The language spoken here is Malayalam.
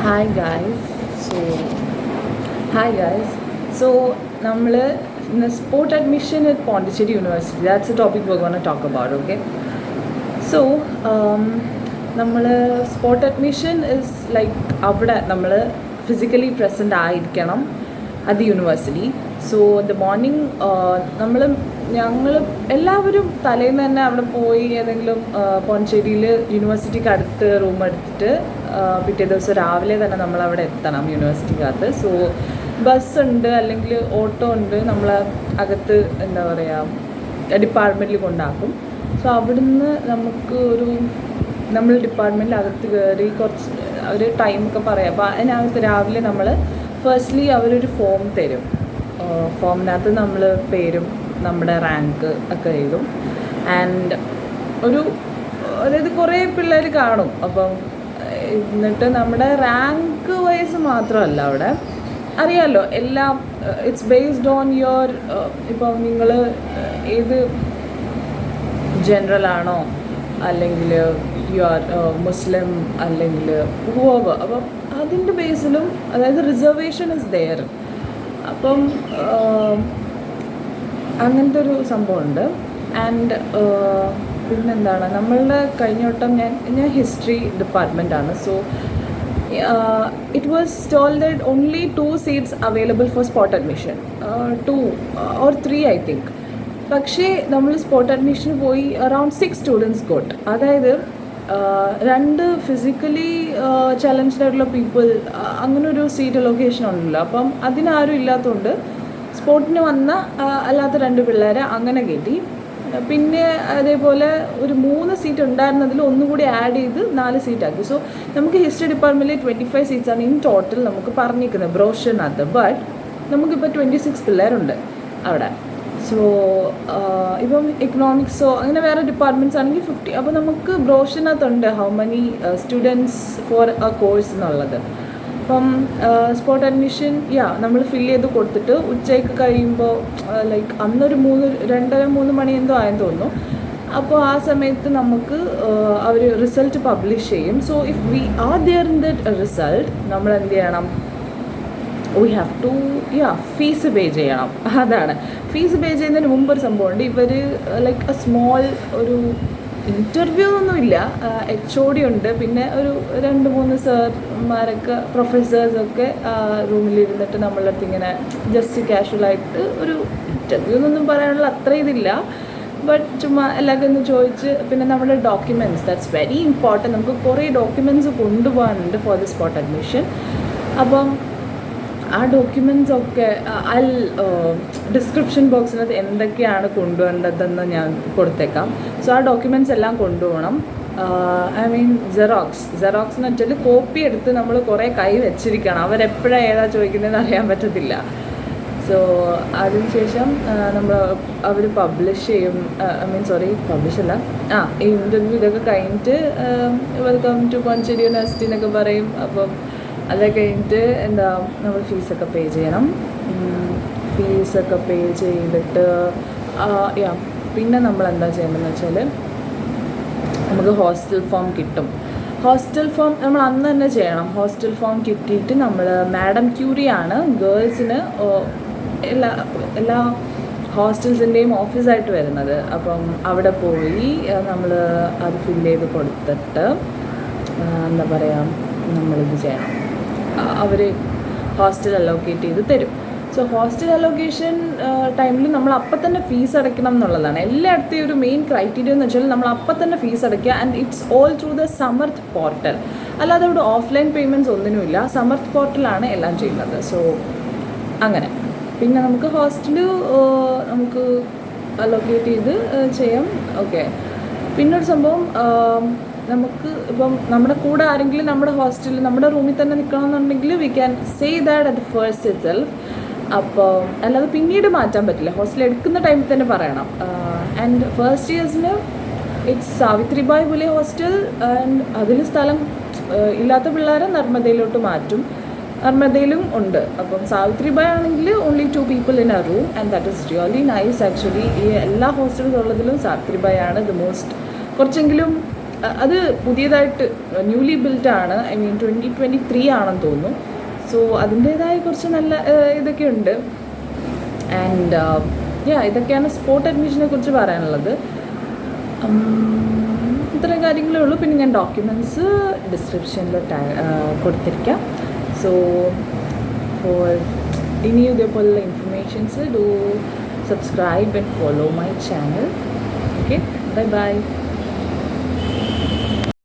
Hi guys. So, hi guys. So, നമ്മൾ ഇന്ന് sport admission at Pondicherry University. That's the topic we're going to talk about, okay? So, നമ്മൾ sport admission is like അവിടെ നമ്മൾ physically present ആയിരിക്കണം at the university. So, the morning ഞങ്ങൾ എല്ലാവരും തലേന്ന് തന്നെ അവിടെ പോയി ഏതെങ്കിലും പോണ്ടിച്ചേരിയിൽ യൂണിവേഴ്സിറ്റിക്ക് അടുത്ത് റൂം എടുത്തിട്ട് പിറ്റേ ദിവസം രാവിലെ തന്നെ നമ്മളവിടെ എത്തണം യൂണിവേഴ്സിറ്റിക്കകത്ത്. സോ ബസ്സുണ്ട് അല്ലെങ്കിൽ ഓട്ടോ ഉണ്ട്, നമ്മൾ അകത്ത് എന്താ പറയുക ഡിപ്പാർട്ട്മെൻറ്റിൽ കൊണ്ടാക്കും. സോ അവിടുന്ന് നമുക്ക് നമ്മൾ ഡിപ്പാർട്ട്മെൻറ്റിൽ അകത്ത് കയറി കുറച്ച് ഒരു ടൈമൊക്കെ പറയാം. അപ്പോൾ അതിനകത്ത് രാവിലെ നമ്മൾ ഫസ്റ്റ്ലി അവരൊരു ഫോം തരും. ഫോമിനകത്ത് നമ്മൾ പേരും നമ്മുടെ റാങ്ക് ഒക്കെ എഴുതും. ആൻഡ് അതായത് കുറേ പിള്ളേർ കാണും. അപ്പം എന്നിട്ട് നമ്മുടെ റാങ്ക് വൈസ് മാത്രമല്ല അവിടെ അറിയാമല്ലോ എല്ലാം ഇറ്റ്സ് ബേസ്ഡ് ഓൺ യുവർ ഇപ്പം നിങ്ങൾ ഏത് ജനറൽ ആണോ അല്ലെങ്കിൽ യു ആർ മുസ്ലിം അല്ലെങ്കിൽ ഹൂവർ, അപ്പം അതിൻ്റെ ബേസിലും അതായത് റിസർവേഷൻ ഇസ് ദെയർ. അപ്പം അങ്ങനത്തെ ഒരു സംഭവമുണ്ട്. ആൻഡ് പിന്നെന്താണ്, നമ്മളുടെ കഴിഞ്ഞ വട്ടം ഞാൻ ഹിസ്റ്ററി ഡിപ്പാർട്ട്മെൻറ്റാണ്. So it was told that only 2 seats available for spot admission, 2 or 3 I think. പക്ഷേ നമ്മൾ സ്പോട്ട് അഡ്മിഷന് പോയി അറൗണ്ട് 6 students got. അതായത് 2 ഫിസിക്കലി ചലഞ്ച്ഡ് ആയിട്ടുള്ള പീപ്പിൾ, അങ്ങനെ ഒരു സീറ്റ് ലൊക്കേഷൻ ഉണ്ടല്ലോ. അപ്പം അതിനാരും ഇല്ലാത്തതുകൊണ്ട് സ്പോട്ടിന് വന്ന അല്ലാത്ത 2 പിള്ളേരെ അങ്ങനെ കയറ്റി. പിന്നെ അതേപോലെ ഒരു 3 സീറ്റ് ഉണ്ടായിരുന്നതിൽ ഒന്നുകൂടി ആഡ് ചെയ്ത് 4 സീറ്റാക്കി. സോ നമുക്ക് ഹിസ്റ്ററി ഡിപ്പാർട്ട്മെൻറ്റിൽ 25 സീറ്റ്സാണ് ഇൻ ടോട്ടൽ നമുക്ക് പറഞ്ഞിരിക്കുന്നത് ബ്രോഷറിനകത്ത്. ബട്ട് നമുക്കിപ്പോൾ 26 പിള്ളേരുണ്ട് അവിടെ. സോ ഇപ്പം എക്കണോമിക്സോ അങ്ങനെ വേറെ ഡിപ്പാർട്ട്മെൻറ്റ്സ് ആണെങ്കിൽ 50. അപ്പോൾ നമുക്ക് ബ്രോഷറിനകത്തുണ്ട് how many students for a course എന്നുള്ളത്. അപ്പം സ്പോട്ട് അഡ്മിഷൻ നമ്മൾ ഫില്ല് ചെയ്ത് കൊടുത്തിട്ട് ഉച്ചയ്ക്ക് കഴിയുമ്പോൾ ലൈക്ക് അന്നൊരു 2:30-3 മണി എന്തോ ആയെന്ന് തോന്നുന്നു. അപ്പോൾ ആ സമയത്ത് നമുക്ക് അവർ റിസൾട്ട് പബ്ലിഷ് ചെയ്യും. So if we are there in that result നമ്മൾ എന്ത് ചെയ്യണം, we have to fees pay ചെയ്യണം. അതാണ് ഫീസ് പേ ചെയ്യുന്നതിന് മുമ്പ് ഒരു സംഭവമുണ്ട്. ഇവർ ലൈക്ക് എ സ്മോൾ ഒരു ഇൻ്റർവ്യൂ ഒന്നുമില്ല, HOD ഉണ്ട്, പിന്നെ ഒരു 2-3 സാർമാരൊക്കെ പ്രൊഫസേഴ്സൊക്കെ റൂമിലിരുന്നിട്ട് നമ്മളെ അടുത്ത് ഇങ്ങനെ ജസ്റ്റ് കാഷ്വലായിട്ട് ഒരു ഇൻ്റർവ്യൂ എന്നൊന്നും പറയാനുള്ള അത്ര ഇതില്ല. ബട്ട് ചുമ്മാ എല്ലാവർക്കും ഒന്ന് ചോദിച്ച്, പിന്നെ നമ്മുടെ ഡോക്യുമെൻറ്റ്സ് ദാറ്റ്സ് വെരി ഇമ്പോർട്ടൻറ്റ്. നമുക്ക് കുറേ ഡോക്യുമെൻറ്റ്സ് കൊണ്ടുപോകാനുണ്ട് ഫോർ ദി സ്പോട്ട് അഡ്മിഷൻ. അപ്പം ആ ഡോക്യുമെൻറ്റ്സ് ഒക്കെ ഡിസ്ക്രിപ്ഷൻ ബോക്സിനകത്ത് എന്തൊക്കെയാണ് കൊണ്ടുപോകേണ്ടതെന്ന് ഞാൻ കൊടുത്തേക്കാം. സോ ആ ഡോക്യുമെൻറ്റ്സ് എല്ലാം കൊണ്ടുപോകണം. ഐ മീൻ ജെറോക്സ് എന്ന് വെച്ചാൽ കോപ്പി എടുത്ത് നമ്മൾ കുറേ കൈ വെച്ചിരിക്കണം. അവരെപ്പോഴാണ് ഏതാ ചോദിക്കുന്നതെന്ന് അറിയാൻ പറ്റത്തില്ല. സോ അതിനുശേഷം അവർ പബ്ലിഷ് ചെയ്യും. പബ്ലിഷ് അല്ല, ഈ ഇൻ്റർവ്യൂ ഇതൊക്കെ കഴിഞ്ഞിട്ട് വെൽക്കം ടു പോണ്ടിച്ചേരി യൂണിവേഴ്സിറ്റി എന്നൊക്കെ പറയും. അപ്പം അതൊക്കെ കഴിഞ്ഞിട്ട് നമ്മൾ ഫീസൊക്കെ പേ ചെയ്യണം. ഫീസൊക്കെ പേ ചെയ്തിട്ട് പിന്നെ നമ്മൾ എന്താ ചെയ്യേണ്ടതെന്ന് വെച്ചാൽ നമുക്ക് ഹോസ്റ്റൽ ഫോം കിട്ടും. ഹോസ്റ്റൽ ഫോം നമ്മൾ അന്ന് തന്നെ ചെയ്യണം. ഹോസ്റ്റൽ ഫോം കിട്ടിയിട്ട് നമ്മൾ മാഡം ക്യൂറിയാണ് ഗേൾസിന് എല്ലാ ഹോസ്റ്റൽസിൻ്റെയും ഓഫീസായിട്ട് വരുന്നത്. അപ്പം അവിടെ പോയി നമ്മൾ അത് ഫില്ല് ചെയ്ത് കൊടുത്തിട്ട് എന്താ പറയുക നമ്മളിത് ചെയ്യണം. അവർ ഹോസ്റ്റൽ അലോക്കേറ്റ് ചെയ്ത് തരും. സോ ഹോസ്റ്റൽ അലോക്കേഷൻ ടൈമിൽ നമ്മൾ അപ്പം തന്നെ ഫീസ് അടയ്ക്കണം എന്നുള്ളതാണ് എല്ലായിടത്തെയും ഒരു മെയിൻ ക്രൈറ്റീരിയ എന്ന് വെച്ചാൽ നമ്മൾ അപ്പം തന്നെ ഫീസ് അടയ്ക്കുക. And it's all through the Samarth portal. അല്ലാതെ ഇവിടെ ഓഫ്ലൈൻ പേയ്മെൻറ്റ്സ് ഒന്നിനുമില്ല, സമർത്ഥ് പോർട്ടലാണ് എല്ലാം ചെയ്യുന്നത്. സോ അങ്ങനെ പിന്നെ നമുക്ക് ഹോസ്റ്റൽ നമുക്ക് അലോക്കേറ്റ് ചെയ്ത് ചെയ്യാം. ഓക്കെ, പിന്നൊരു സംഭവം, നമുക്ക് ഇപ്പം നമ്മുടെ കൂടെ ആരെങ്കിലും നമ്മുടെ ഹോസ്റ്റലിൽ നമ്മുടെ റൂമിൽ തന്നെ നിൽക്കണമെന്നുണ്ടെങ്കിൽ we can say that at first itself. അപ്പോൾ അല്ലാതെ പിന്നീട് മാറ്റാൻ പറ്റില്ല, ഹോസ്റ്റൽ എടുക്കുന്ന ടൈമിൽ തന്നെ പറയണം. ആൻഡ് ഫസ്റ്റ് ഇയേഴ്സിന് it's Savitribai Phule hostel. And അതിൽ സ്ഥലം ഇല്ലാത്ത പിള്ളേരെ നർമ്മദയിലോട്ട് മാറ്റും. നർമ്മദയിലും ഉണ്ട്. അപ്പം സാവിത്രിബായ് ആണെങ്കിൽ only 2 people in A room and that is really nice actually. ഈ എല്ലാ ഹോസ്റ്റൽസ് ഉള്ളതിലും സാവിത്രിബായ് ആണ് ദ മോസ്റ്റ് കുറച്ചെങ്കിലും അത് പുതിയതായിട്ട് ന്യൂലി ബിൽറ്റാണ്. ഐ മീൻ 2023 ആണെന്ന് തോന്നുന്നു. സോ അതിൻ്റേതായ കുറച്ച് നല്ല ഇതൊക്കെ ഉണ്ട്. ആൻഡ് ഇതൊക്കെയാണ് സ്പോട്ട് അഡ്മിഷനെ കുറിച്ച് പറയാനുള്ളത്. ഇത്രയും കാര്യങ്ങളേ ഉള്ളൂ. പിന്നെ ഞാൻ ഡോക്യുമെൻറ്റ്സ് ഡിസ്ക്രിപ്ഷനിൽ കൊടുത്തിരിക്കാം. സോ ഫോർ ഇനിയും ഇതേപോലുള്ള informations do subscribe and follow my channel. Okay, bye bye.